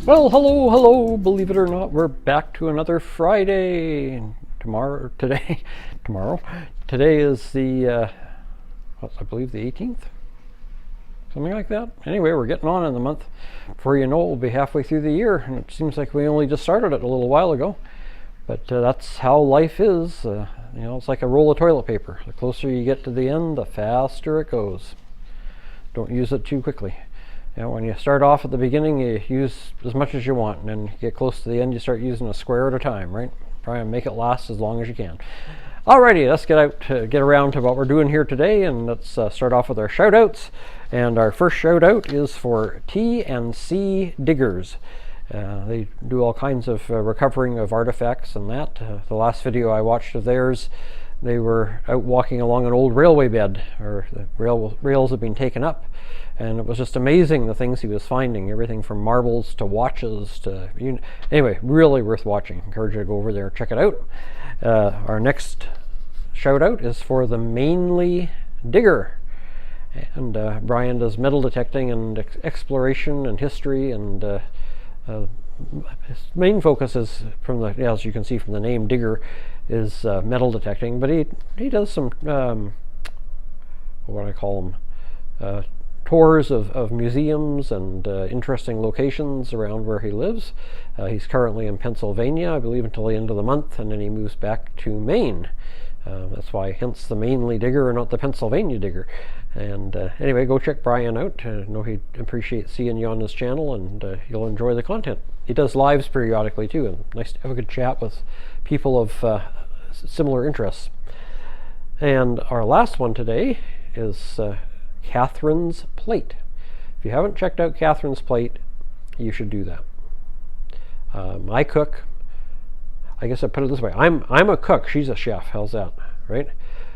Well, hello, believe it or not, we're back to another Friday. Today is the, I believe the 18th? Something like that. Anyway, we're getting on in the month. Before you know it, we'll be halfway through the year, and it seems like we only just started it a little while ago. But that's how life is. It's like a roll of toilet paper. The closer you get to the end, the faster it goes. Don't use it too quickly. When you start off at the beginning, you use as much as you want, and then you get close to the end, you start using a square at a time, right? Try and make it last as long as you can. Alrighty, let's get around to what we're doing here today, and let's start off with our shout-outs. And our first shout-out is for T&C Diggers. They do all kinds of recovering of artifacts and that. The last video I watched of theirs, they were out walking along an old railway bed, or the rails had been taken up, and it was just amazing the things he was finding, everything from marbles to watches to anyway, really worth watching. Encourage you to go over there and check it out. Our next shout out is for the Mainely Digger, and Brian does metal detecting and exploration and history, and his main focus is as you can see from the name Digger, is metal detecting, but he does some what do I call them, tours of museums and interesting locations around where he lives. He's currently in Pennsylvania, I believe, until the end of the month, and then he moves back to Maine. That's why, hence the Mainely Digger and not the Pennsylvania Digger. And anyway, go check Brian out. I know he'd appreciate seeing you on his channel, and you'll enjoy the content. He does lives periodically too, and nice to have a good chat with people of similar interests. And our last one today is Catherine's Plate. If you haven't checked out Catherine's Plate, you should do that. I cook. I guess I put it this way: I'm a cook. She's a chef. How's that, right?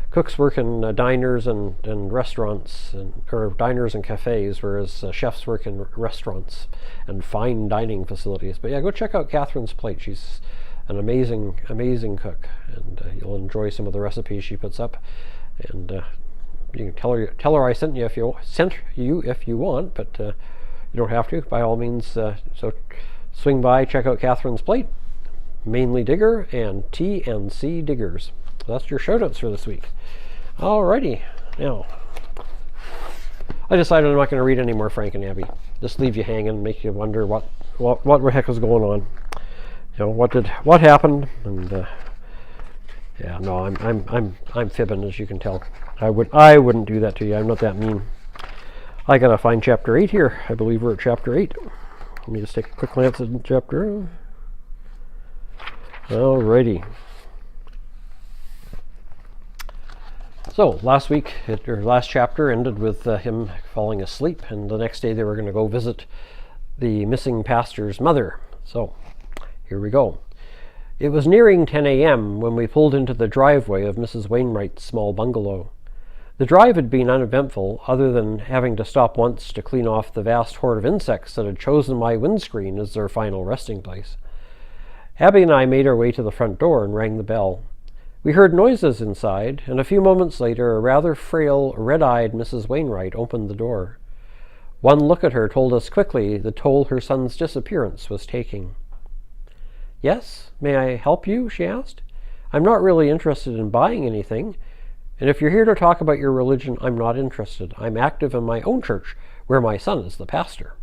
Cooks work in diners and restaurants, or diners and cafes, whereas chefs work in restaurants and fine dining facilities. But yeah, go check out Catherine's Plate. She's an amazing cook, and you'll enjoy some of the recipes she puts up. And you can tell her I sent you if you want, but you don't have to, by all means. So swing by, check out Catherine's Plate, Mainely Digger, and T&C Diggers. That's your shoutouts for this week. Alrighty, now I decided I'm not going to read any more Frank and Abby. Just leave you hanging, make you wonder what the heck was going on. What happened? And yeah, no, I'm fibbing, as you can tell. I wouldn't do that to you. I'm not that mean. I gotta find chapter 8 here. I believe we're at chapter 8. Let me just take a quick glance at chapter. Alrighty. So last chapter ended with him falling asleep, and the next day they were going to go visit the missing pastor's mother. So here we go. It was nearing 10 a.m. when we pulled into the driveway of Mrs. Wainwright's small bungalow. The drive had been uneventful, other than having to stop once to clean off the vast horde of insects that had chosen my windscreen as their final resting place. Abby and I made our way to the front door and rang the bell. We heard noises inside, and a few moments later a rather frail, red-eyed Mrs. Wainwright opened the door. One look at her told us quickly the toll her son's disappearance was taking. "Yes, may I help you?" she asked. "I'm not really interested in buying anything, and if you're here to talk about your religion, I'm not interested. I'm active in my own church, where my son is the pastor."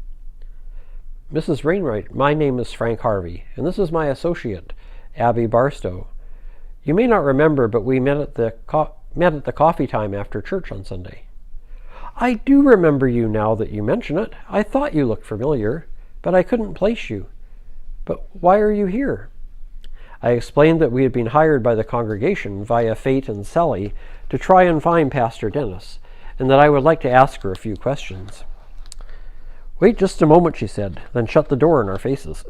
"Mrs. Wainwright, my name is Frank Harvey, and this is my associate, Abby Barstow. You may not remember, but we met at the coffee time after church on Sunday." "I do remember you now that you mention it. I thought you looked familiar, but I couldn't place you. But why are you here?" I explained that we had been hired by the congregation via Fate and Sally to try and find Pastor Dennis, and that I would like to ask her a few questions. "Wait just a moment," she said, then shut the door in our faces.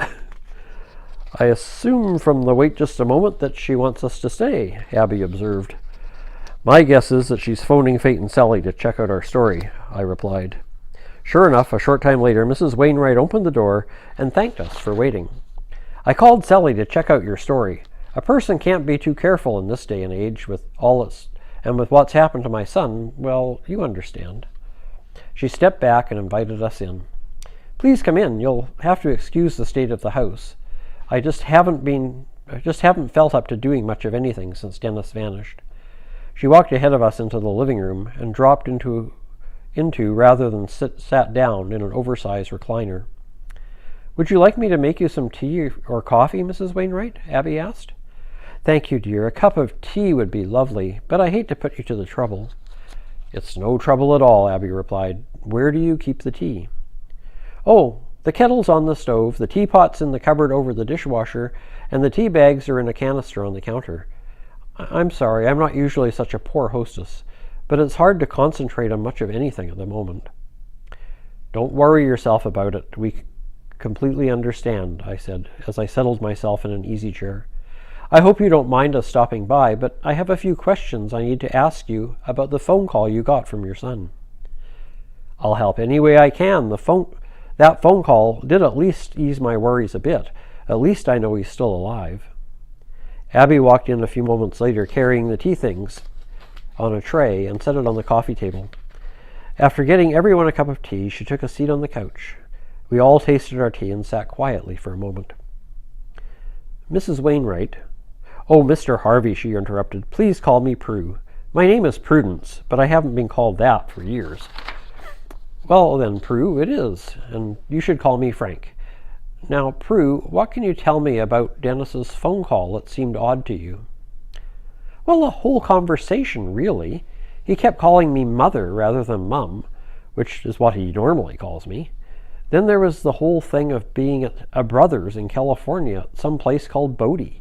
"I assume from the wait just a moment that she wants us to stay," Abby observed. "My guess is that she's phoning Fate and Sally to check out our story," I replied. Sure enough, a short time later, Mrs. Wainwright opened the door and thanked us for waiting. "I called Sally to check out your story. A person can't be too careful in this day and age with what's happened to my son. Well, you understand." She stepped back and invited us in. Please come in. You'll have to excuse the state of the house. I just haven't felt up to doing much of anything since Dennis vanished." She walked ahead of us into the living room and dropped into rather than sat down in an oversized recliner. "Would you like me to make you some tea or coffee, Mrs. Wainwright?" Abby asked. "Thank you, dear. A cup of tea would be lovely, but I hate to put you to the trouble." "It's no trouble at all," Abby replied. "Where do you keep the tea?" "Oh, the kettle's on the stove, the teapot's in the cupboard over the dishwasher, and the tea bags are in a canister on the counter. I'm sorry, I'm not usually such a poor hostess, but it's hard to concentrate on much of anything at the moment." "Don't worry yourself about it. We completely understand," I said, as I settled myself in an easy chair. "I hope you don't mind us stopping by, but I have a few questions I need to ask you about the phone call you got from your son." "I'll help any way I can. That phone call did at least ease my worries a bit. At least I know he's still alive." Abby walked in a few moments later carrying the tea things on a tray and set it on the coffee table. After getting everyone a cup of tea, she took a seat on the couch. We all tasted our tea and sat quietly for a moment. "Mrs. Wainwright—" "Oh, Mr. Harvey," she interrupted. "Please call me Prue. My name is Prudence, but I haven't been called that for years." "Well, then, Prue, it is, and you should call me Frank. Now, Prue, what can you tell me about Dennis's phone call that seemed odd to you?" "Well, the whole conversation, really. He kept calling me Mother rather than Mum, which is what he normally calls me. Then there was the whole thing of being at a brother's in California, some place called Bodie.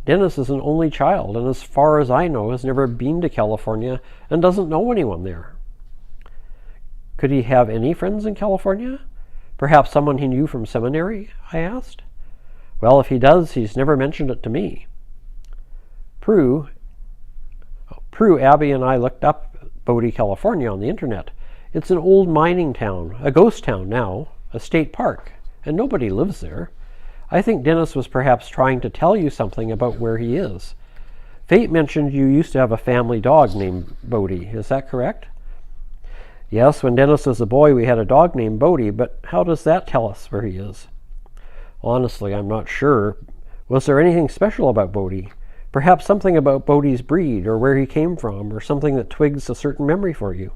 Dennis is an only child, and as far as I know, has never been to California and doesn't know anyone there." "Could he have any friends in California? Perhaps someone he knew from seminary?" I asked. "Well, if he does, he's never mentioned it to me." Prue, Abby and I looked up Bodie, California on the internet. It's an old mining town, a ghost town now, a state park, and nobody lives there. I think Dennis was perhaps trying to tell you something about where he is. Fate mentioned you used to have a family dog named Bodie. Is that correct?" "Yes, when Dennis was a boy, we had a dog named Bodie, but how does that tell us where he is?" "Honestly, I'm not sure. Was there anything special about Bodie? Perhaps something about Bodie's breed, or where he came from, or something that twigs a certain memory for you?"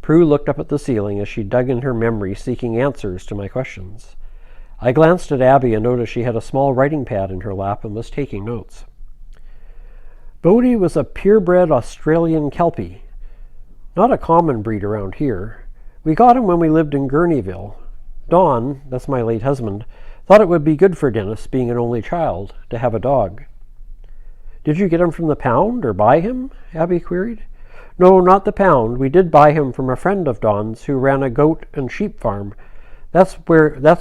Prue looked up at the ceiling as she dug in her memory, seeking answers to my questions. I glanced at Abby and noticed she had a small writing pad in her lap and was taking notes. "Bodie was a purebred Australian Kelpie. Not a common breed around here. We got him when we lived in Gurneyville. Don, that's my late husband, thought it would be good for Dennis, being an only child, to have a dog." "Did you get him from the pound or buy him?" Abby queried. "No, not the pound. We did buy him from a friend of Don's who ran a goat and sheep farm. That's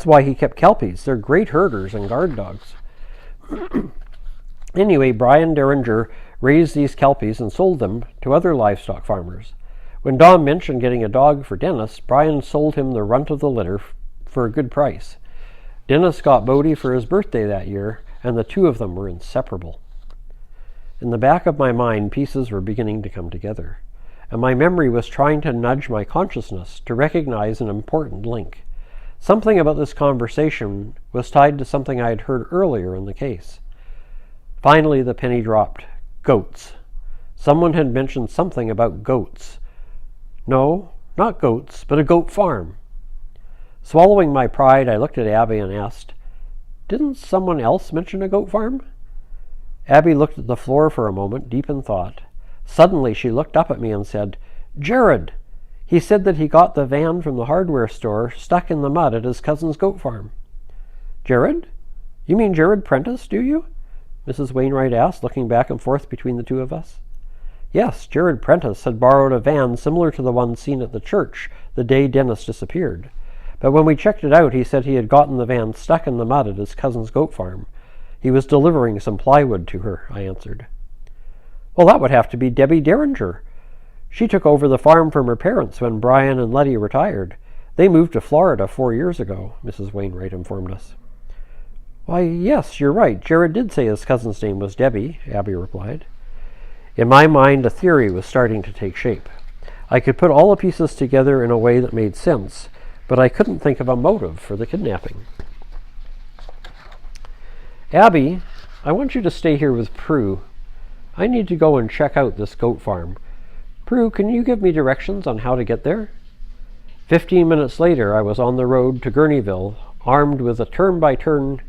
why he kept Kelpies. They're great herders and guard dogs." Anyway, Brian Derringer raised these Kelpies and sold them to other livestock farmers. When Don mentioned getting a dog for Dennis, Brian sold him the runt of the litter for a good price. Dennis got Bodie for his birthday that year, and the two of them were inseparable. In the back of my mind, pieces were beginning to come together, and my memory was trying to nudge my consciousness to recognize an important link. Something about this conversation was tied to something I had heard earlier in the case. Finally, the penny dropped. Goats. Someone had mentioned something about goats. No, not goats, but a goat farm. Swallowing my pride, I looked at Abby and asked, "Didn't someone else mention a goat farm?" Abby looked at the floor for a moment, deep in thought. Suddenly, she looked up at me and said, "Jared! He said that he got the van from the hardware store stuck in the mud at his cousin's goat farm." "Jared? You mean Jared Prentice, do you?" Mrs. Wainwright asked, looking back and forth between the two of us. Yes, Jared Prentice had borrowed a van similar to the one seen at the church the day Dennis disappeared. But when we checked it out, he said he had gotten the van stuck in the mud at his cousin's goat farm. He was delivering some plywood to her, I answered. Well, that would have to be Debbie Derringer. She took over the farm from her parents when Brian and Letty retired. They moved to Florida 4 years ago, Mrs. Wainwright informed us. Why, yes, you're right. Jared did say his cousin's name was Debbie, Abby replied. In my mind, a theory was starting to take shape. I could put all the pieces together in a way that made sense, but I couldn't think of a motive for the kidnapping. Abby, I want you to stay here with Prue. I need to go and check out this goat farm. Prue, can you give me directions on how to get there? 15 minutes later, I was on the road to Gurneyville, armed with a turn-by-turn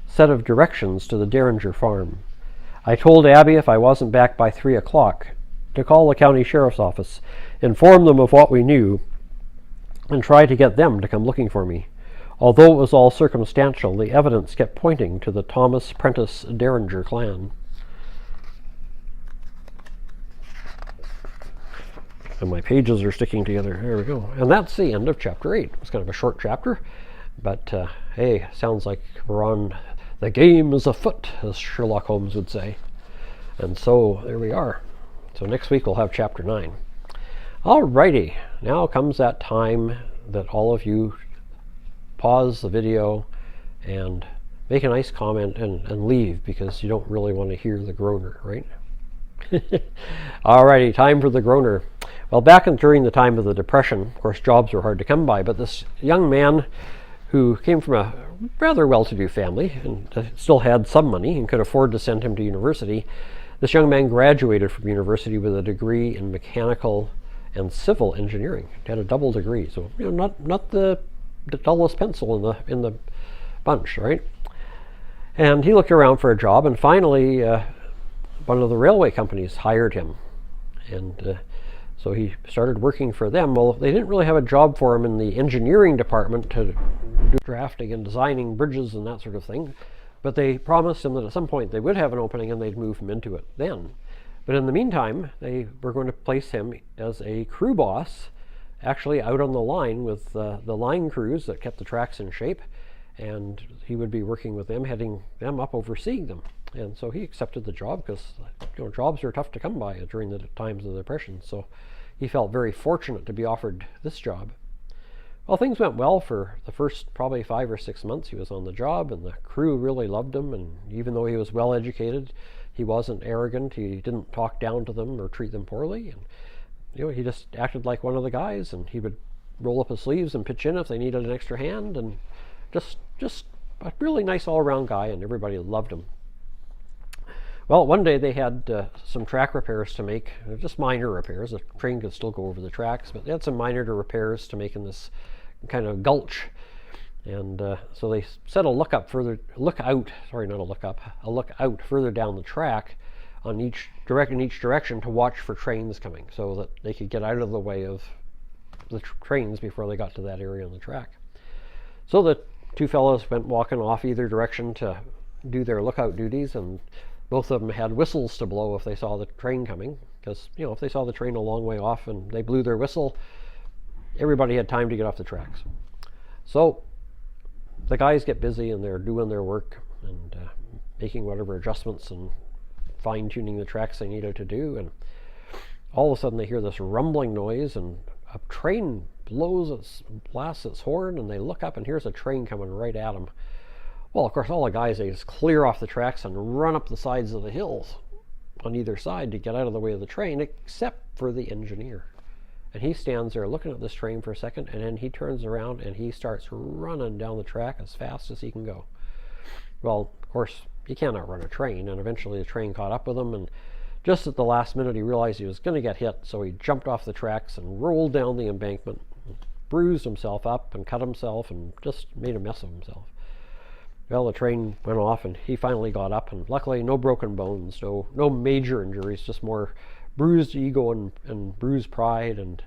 set of directions to the Derringer farm. I told Abby if I wasn't back by 3 o'clock to call the county sheriff's office, inform them of what we knew, and try to get them to come looking for me. Although it was all circumstantial, the evidence kept pointing to the Thomas Prentice Derringer clan. And my pages are sticking together. There we go. And that's the end of chapter 8. It's kind of a short chapter, but hey, sounds like we're on the game is afoot, as Sherlock Holmes would say. And so there we are. So next week we'll have chapter 9. Alrighty, now comes that time that all of you pause the video and make a nice comment and leave, because you don't really want to hear the groaner, right? Alrighty, time for the groaner. Well, during the time of the Depression, of course, jobs were hard to come by, but this young man who came from a rather well-to-do family and still had some money and could afford to send him to university, this young man graduated from university with a degree in mechanical and civil engineering. He had a double degree, so not the dullest pencil in the bunch, right? And he looked around for a job, and finally one of the railway companies hired him, and so he started working for them. Well, they didn't really have a job for him in the engineering department to do drafting and designing bridges and that sort of thing, but they promised him that at some point they would have an opening and they'd move him into it then. But in the meantime, they were going to place him as a crew boss, actually out on the line with the line crews that kept the tracks in shape, and he would be working with them, heading them up, overseeing them. And so he accepted the job because jobs are tough to come by during the times of the Depression. So he felt very fortunate to be offered this job. Well, things went well for the first probably 5 or 6 months he was on the job, and the crew really loved him. And even though he was well educated, he wasn't arrogant. He didn't talk down to them or treat them poorly. And he just acted like one of the guys, and he would roll up his sleeves and pitch in if they needed an extra hand, and just a really nice all-around guy, and everybody loved him. Well, one day they had some track repairs to make, just minor repairs. The train could still go over the tracks, but they had some minor repairs to make in this kind of gulch. And so they set a lookout further down the track in each direction to watch for trains coming, so that they could get out of the way of the trains before they got to that area on the track. So the two fellows went walking off either direction to do their lookout duties, and both of them had whistles to blow if they saw the train coming, because if they saw the train a long way off and they blew their whistle, everybody had time to get off the tracks. So the guys get busy and they're doing their work and making whatever adjustments and fine-tuning the tracks they needed to do, and all of a sudden they hear this rumbling noise, and a train blasts its horn, and they look up and here's a train coming right at them. Well, of course, all the guys, they just clear off the tracks and run up the sides of the hills on either side to get out of the way of the train, except for the engineer. And he stands there looking at this train for a second, and then he turns around and he starts running down the track as fast as he can go. Well, of course, he can't outrun a train, and eventually the train caught up with him, and just at the last minute he realized he was going to get hit, so he jumped off the tracks and rolled down the embankment, bruised himself up and cut himself and just made a mess of himself. Well, the train went off and he finally got up, and luckily no broken bones, no major injuries, just more bruised ego and bruised pride and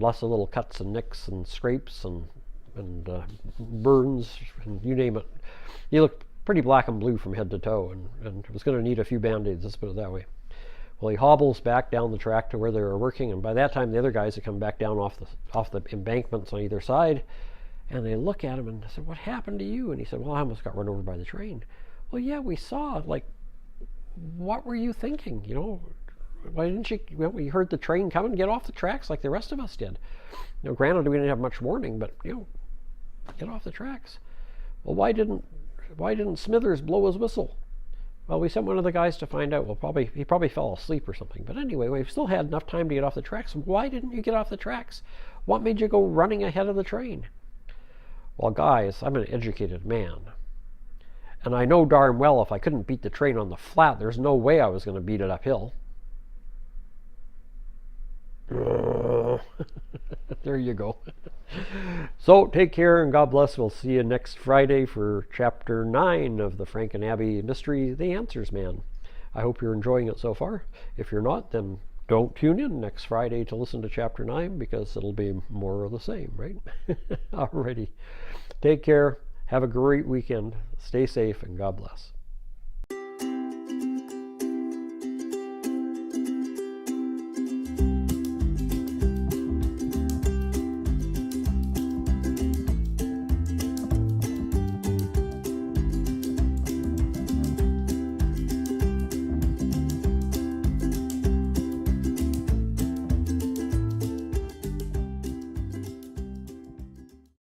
lots of little cuts and nicks and scrapes and burns, and you name it. He looked pretty black and blue from head to toe, and was going to need a few band-aids, let's put it that way. Well, he hobbles back down the track to where they were working, and by that time the other guys had come back down off the embankments on either side. And they look at him and said, "What happened to you?" And he said, "Well, I almost got run over by the train." "Well, yeah, we saw. Like, what were you thinking? Why didn't you, when we heard the train coming, get off the tracks like the rest of us did? Granted, we didn't have much warning, but, get off the tracks." "Well, why didn't Smithers blow his whistle?" "Well, we sent one of the guys to find out. Well, he probably fell asleep or something. But anyway, we've still had enough time to get off the tracks. Why didn't you get off the tracks? What made you go running ahead of the train?" Well, guys, I'm an educated man. And I know darn well if I couldn't beat the train on the flat, there's no way I was going to beat it uphill. There you go. So take care and God bless. We'll see you next Friday for Chapter 9 of the Frank and Abby mystery, The Answers Man. I hope you're enjoying it so far. If you're not, then don't tune in next Friday to listen to Chapter 9 because it'll be more of the same, right? Alrighty. Take care. Have a great weekend. Stay safe and God bless.